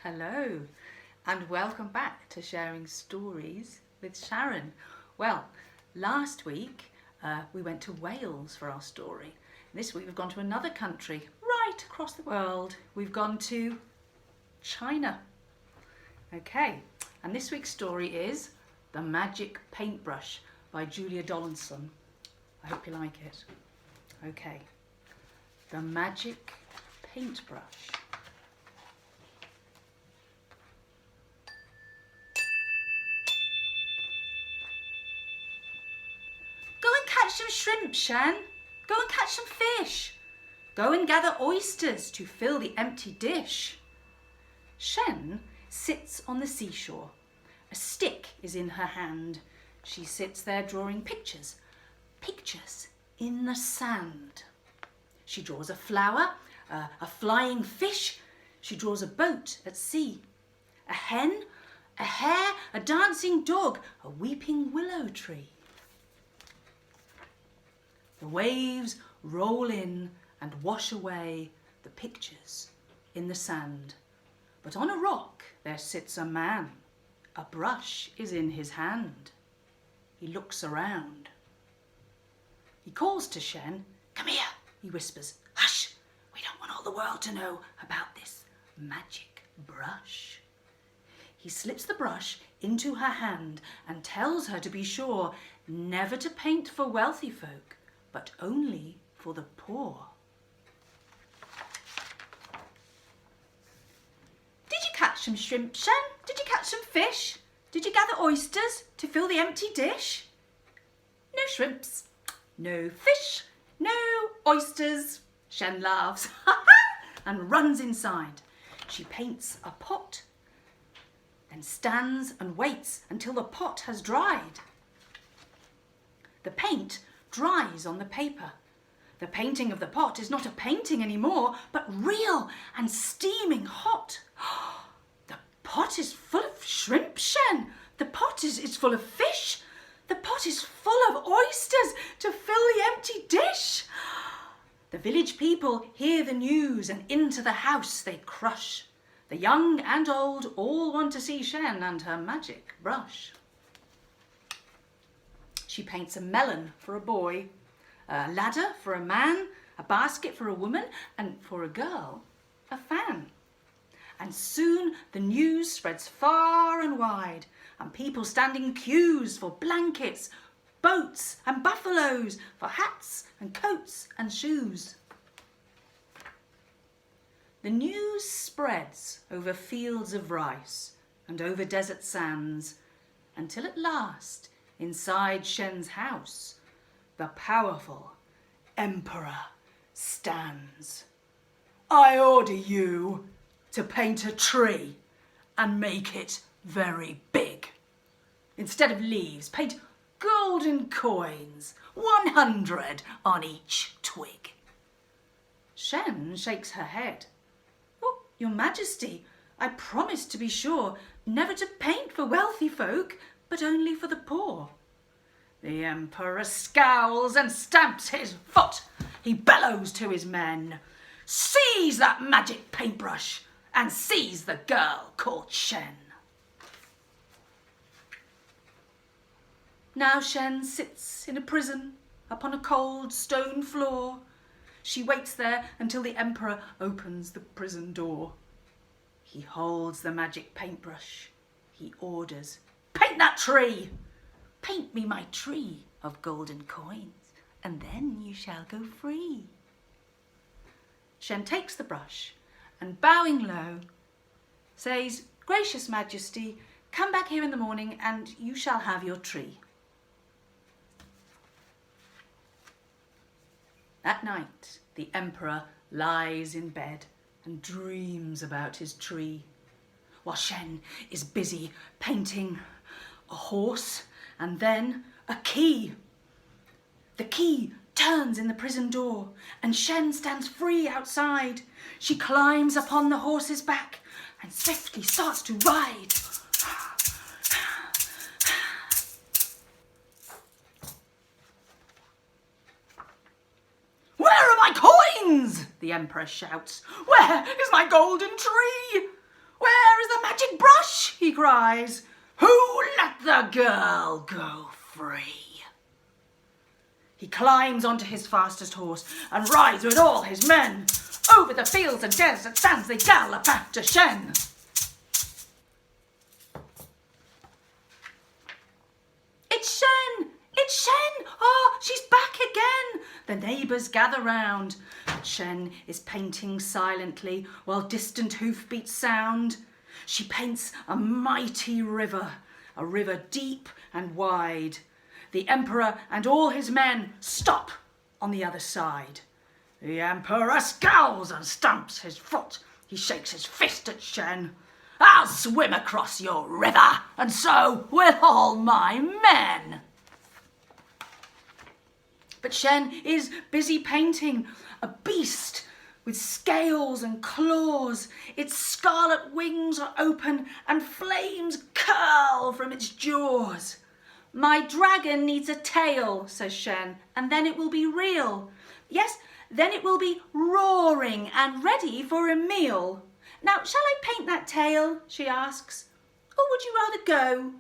Hello and welcome back to Sharing Stories with Sharon. Well, last week we went to Wales for our story. This week we've gone to another country right across the world. We've gone to China. Okay, and this week's story is The Magic Paintbrush by Julia Donaldson. I hope you like it. Okay, The Magic Paintbrush. Go and catch some shrimp, Shan. Go and catch some fish. Go and gather oysters to fill the empty dish. Shen sits on the seashore. A stick is in her hand. She sits there drawing pictures in the sand. She draws a flower, a flying fish. She draws a boat at sea. A hen, a hare, a dancing dog, a weeping willow tree. The waves roll in and wash away the pictures in the sand. But on a rock there sits a man. A brush is in his hand. He looks around. He calls to Shen. "Come here," he whispers. "Hush, we don't want all the world to know about this magic brush." He slips the brush into her hand and tells her to be sure never to paint for wealthy folk, but only for the poor. Did you catch some shrimp, Shen? Did you catch some fish? Did you gather oysters to fill the empty dish? No shrimps, no fish, no oysters. Shen laughs and runs inside. She paints a pot, then stands and waits until the pot has dried. The paint dries on the paper. The painting of the pot is not a painting anymore, but real and steaming hot. The pot is full of shrimp, Shen. The pot is full of fish. The pot is full of oysters to fill the empty dish. The village people hear the news and into the house they crush. The young and old all want to see Shen and her magic brush. She paints a melon for a boy, a ladder for a man, a basket for a woman, and for a girl, a fan. And soon the news spreads far and wide, and people stand in queues for blankets, boats and buffaloes, for hats and coats and shoes. The news spreads over fields of rice and over desert sands, until at last, inside Shen's house, the powerful emperor stands. "I order you to paint a tree and make it very big. Instead of leaves, paint golden coins, 100 on each twig." Shen shakes her head. "Oh, Your Majesty, I promised to be sure never to paint for wealthy folk, but only for the poor." The emperor scowls and stamps his foot. He bellows to his men, "Seize that magic paintbrush and seize the girl called Shen." Now Shen sits in a prison upon a cold stone floor. She waits there until the emperor opens the prison door. He holds the magic paintbrush. He orders, "Paint that tree! Paint me my tree of golden coins, and then you shall go free." Shen takes the brush and, bowing low, says, "Gracious Majesty, come back here in the morning and you shall have your tree." That night, the emperor lies in bed and dreams about his tree, while Shen is busy painting a horse and then a key. The key turns in the prison door and Shen stands free outside. She climbs upon the horse's back and swiftly starts to ride. "Where are my coins?" the emperor shouts. "Where is my golden tree? Where cries, "Who let the girl go free?" He climbs onto his fastest horse and rides with all his men. Over the fields and desert sands they gallop after Shen. "It's Shen! It's Shen! Oh, she's back again!" The neighbours gather round. Shen is painting silently while distant hoofbeats sound. She paints a mighty river, a river deep and wide. The emperor and all his men stop on the other side. The emperor scowls and stamps his foot. He shakes his fist at Shen. "I'll swim across your river, and so will all my men." But Shen is busy painting a beast with scales and claws. Its scarlet wings are open and flames curl from its jaws. "My dragon needs a tail," says Shen, "and then it will be real. Yes, then it will be roaring and ready for a meal. Now, shall I paint that tail?" she asks. "Or would you rather go?"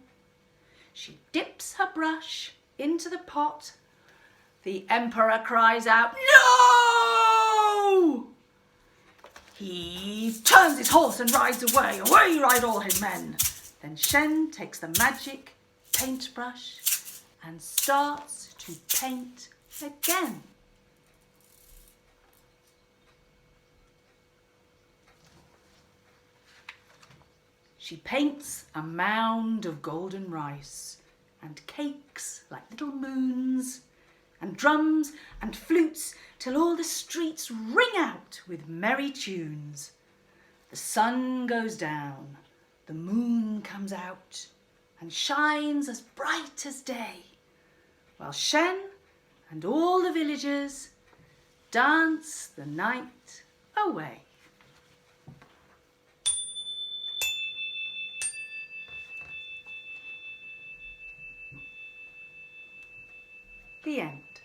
She dips her brush into the pot. The emperor cries out, "No!" He turns his horse and rides away. Away ride all his men. Then Shen takes the magic paintbrush and starts to paint again. She paints a mound of golden rice and cakes like little moons and drums and flutes till all the streets ring out with merry tunes. The sun goes down, the moon comes out and shines as bright as day, while Shen and all the villagers dance the night away. The end.